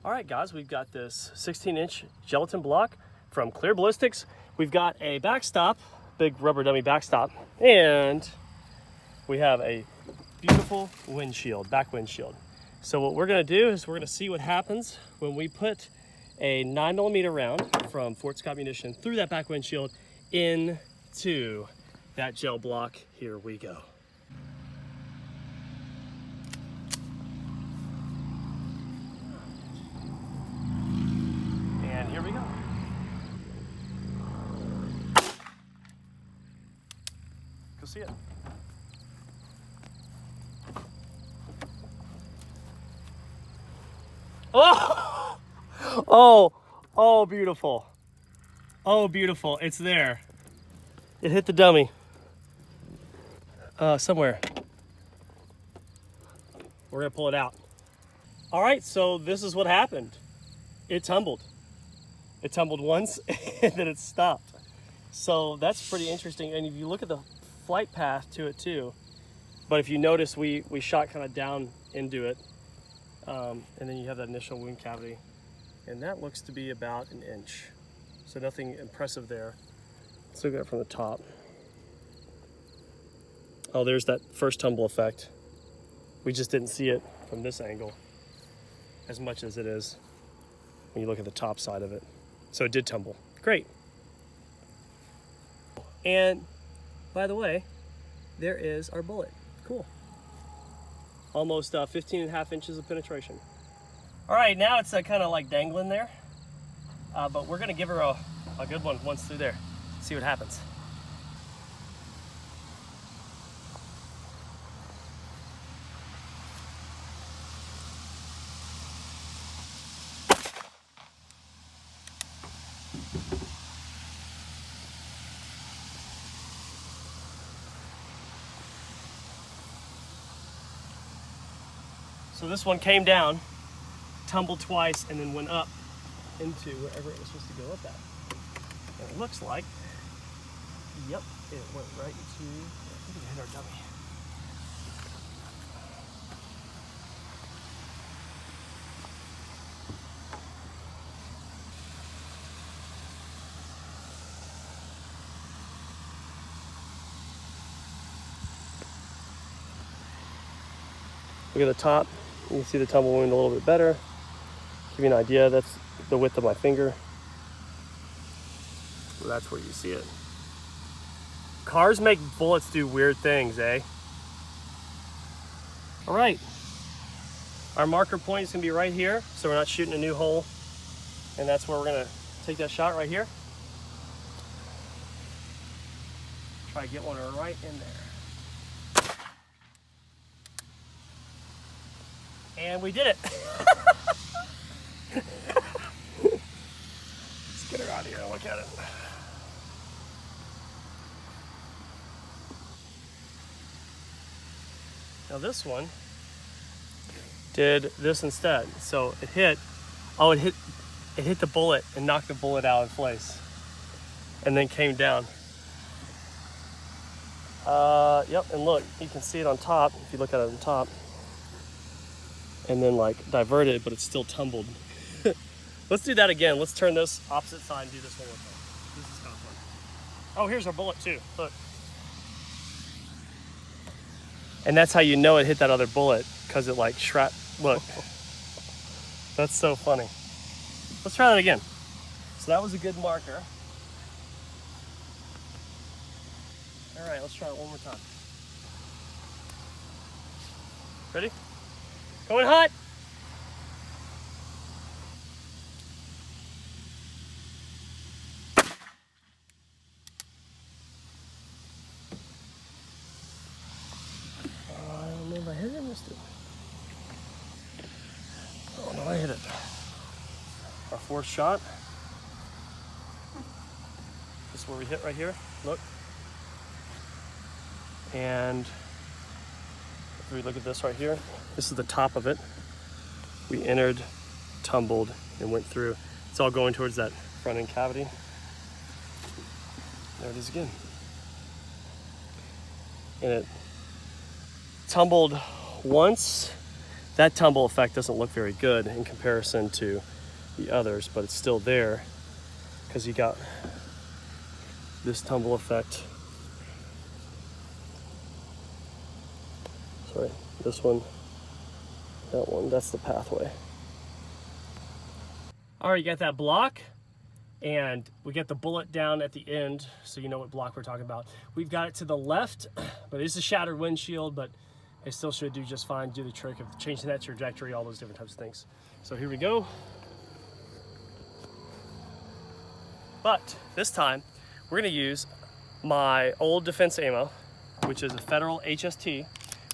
All right, guys, we've got this 16-inch gelatin block from Clear Ballistics. We've got a backstop, big rubber dummy backstop, and we have a beautiful windshield, back windshield. So what we're gonna do is we're gonna see what happens when we put a 9mm round from Fort Scott Munitions through that back windshield into that gel block. Here we go. And here we go. Go see it. Oh! Oh, beautiful. Oh, beautiful. It's there. It hit the dummy. Somewhere. We're gonna pull it out. All right, so this is what happened. It tumbled. It tumbled once and then it stopped. So that's pretty interesting. And if you look at the flight path to it too, but if you notice, we shot kind of down into it. And then you have that initial wound cavity. And that looks to be about an inch. So nothing impressive there. Let's look at it from the top. Oh, there's that first tumble effect. We just didn't see it from this angle as much as it is when you look at the top side of it. So it did tumble. Great. And by the way, there is our bullet. Cool. Almost 15.5 inches of penetration. All right, now it's kind of like dangling there, but we're gonna give her a good one once through there. See what happens. So this one came down, tumbled twice, and then went up into wherever it was supposed to go up at. And it looks like, yep, it went right into, I think it hit our dummy. Look at the top. You can see the tumble wound a little bit better. Give you an idea, that's the width of my finger. So that's where you see it. Cars make bullets do weird things, eh? All right. Our marker point is gonna be right here, so we're not shooting a new hole. And that's where we're gonna take that shot right here. Try to get one right in there. And we did it. Let's get her out of here and look at it. Now this one did this instead. So it hit, it hit the bullet and knocked the bullet out of place and then came down. Yep, and look, you can see it on top if you look at it on top. And then like diverted, but it's still tumbled. Let's do that again. Let's turn this opposite side and do this one more time. This is kind of fun. Oh, here's our bullet too, look. And that's how you know it hit that other bullet, because it like look. That's so funny. Let's try that again. So that was a good marker. All right, let's try it one more time. Ready? Going hot. I don't know if I hit it or missed it. Oh no, I hit it. Our fourth shot. This is where we hit right here. Look. And if we look at this right here, this is the top of it. We entered, tumbled, and went through. It's all going towards that front end cavity. There it is again. And it tumbled once, That tumble effect doesn't look very good in comparison to the others, but it's still there because you got this tumble effect. Sorry, this one, that one, that's the pathway. All right, you got that block, and we get the bullet down at the end, so you know what block we're talking about. We've got it to the left, but it's a shattered windshield, but it still should do just fine, do the trick of changing that trajectory, all those different types of things. So here we go. But this time, we're gonna use my old defense ammo, which is a Federal HST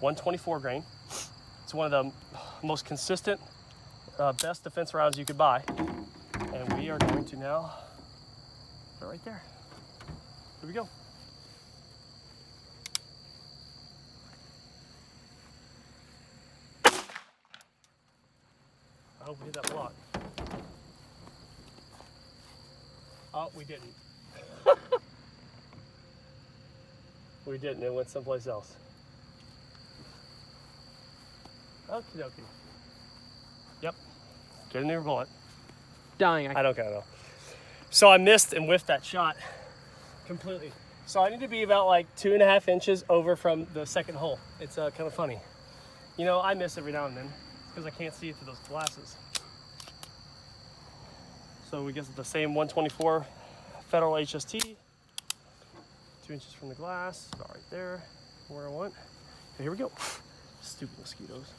124 grain. It's one of the most consistent, best defense rounds you could buy. And we are going to now put it right there. Here we go. I hope we hit that block. Oh, we didn't. We didn't, it went someplace else. Okie dokie. Yep, get a new bullet. Dying. I don't care though. So I missed and whiffed that shot completely. So I need to be about like 2.5 inches over from the second hole. It's kind of funny. You know, I miss every now and then because I can't see it through those glasses. So we get the same 124 Federal HST, 2 inches from the glass, about right there, where I want. Okay, here we go. Stupid mosquitoes.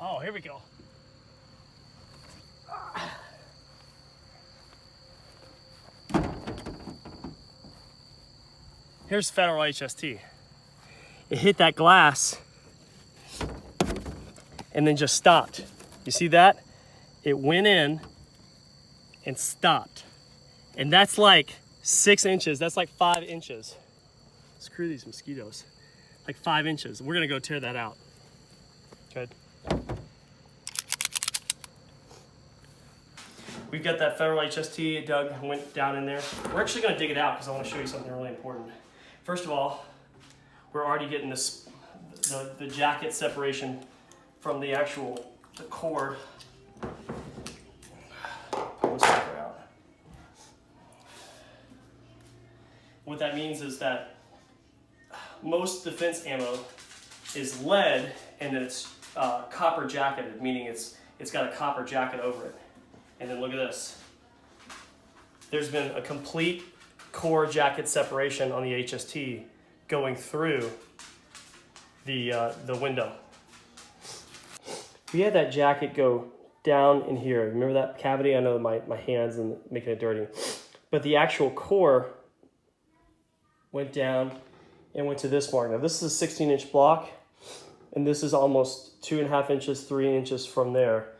Oh, here we go. Here's Federal HST. It hit that glass and then just stopped. You see that? It went in and stopped. And that's like 6 inches. That's like 5 inches. Screw these mosquitoes. Like 5 inches. We're gonna go tear that out. Good. We've got that Federal HST. Doug went down in there. We're actually gonna dig it out because I want to show you something really important. First of all, we're already getting this, the jacket separation from the actual cord. Pull this sucker out. What that means is that most defense ammo is lead and then it's copper jacketed, meaning it's got a copper jacket over it. And then look at this. There's been a complete core jacket separation on the HST going through the window. We had that jacket go down in here. Remember that cavity? I know my hands and making it dirty. But the actual core went down and went to this mark. Now this is a 16-inch block, and this is almost 2.5 inches, 3 inches from there.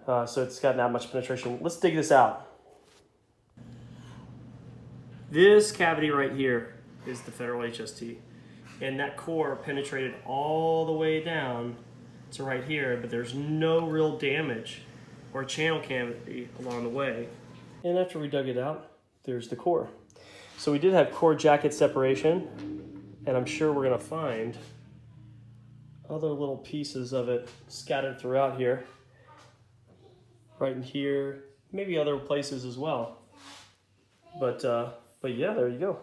So it's got that much penetration. Let's dig this out. This cavity right here is the Federal HST. And that core penetrated all the way down to right here, but there's no real damage or channel cavity along the way. And after we dug it out, there's the core. So we did have core jacket separation, and I'm sure we're gonna find other little pieces of it scattered throughout here. Right in here, maybe other places as well. But yeah, there you go.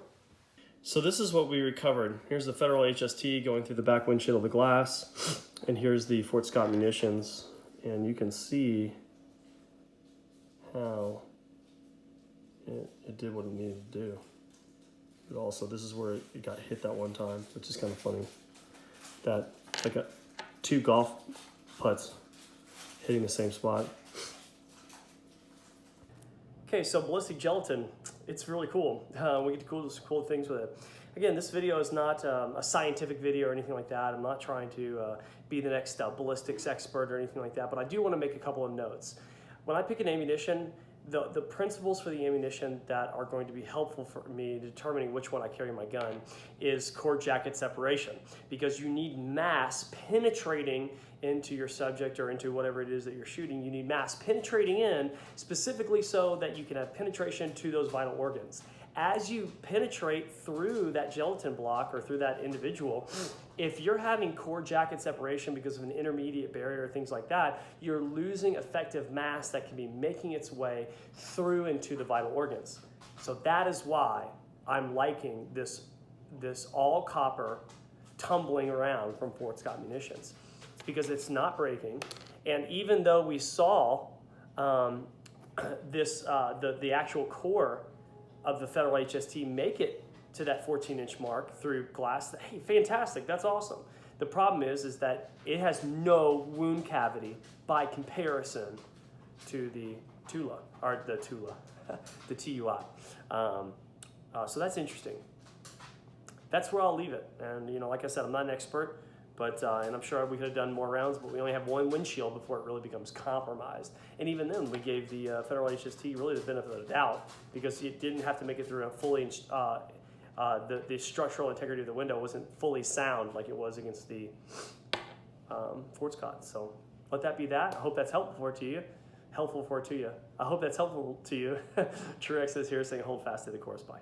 So this is what we recovered. Here's the Federal HST going through the back windshield of the glass, and here's the Fort Scott Munitions, and you can see how it did what it needed to do. But also, this is where it got hit that one time, which is kind of funny. That like two golf putts hitting the same spot. Okay, so ballistic gelatin, it's really cool. We get to cool things with it. Again, this video is not a scientific video or anything like that. I'm not trying to be the next ballistics expert or anything like that, but I do want to make a couple of notes. When I pick an ammunition, the principles for the ammunition that are going to be helpful for me determining which one I carry in my gun is core jacket separation, because you need mass penetrating into your subject or into whatever it is that you're shooting. You need mass penetrating in specifically so that you can have penetration to those vital organs. As you penetrate through that gelatin block or through that individual, if you're having core jacket separation because of an intermediate barrier or things like that, you're losing effective mass that can be making its way through into the vital organs. So that is why I'm liking this all copper tumbling around from Fort Scott Munitions. It's because it's not breaking, and even though we saw the actual core of the Federal HST make it to that 14-inch mark through glass, hey, fantastic, that's awesome. The problem is that it has no wound cavity by comparison to the Tula, or the Tula, the TUI. So that's interesting. That's where I'll leave it. And like I said, I'm not an expert, but and I'm sure we could have done more rounds, but we only have one windshield before it really becomes compromised. And even then, we gave the Federal HST really the benefit of the doubt, because it didn't have to make it through a fully, the structural integrity of the window wasn't fully sound like it was against the Fort Scott. So let that be that. I hope that's helpful to you. I hope that's helpful to you. Truex is here saying hold fast to the course. Bye.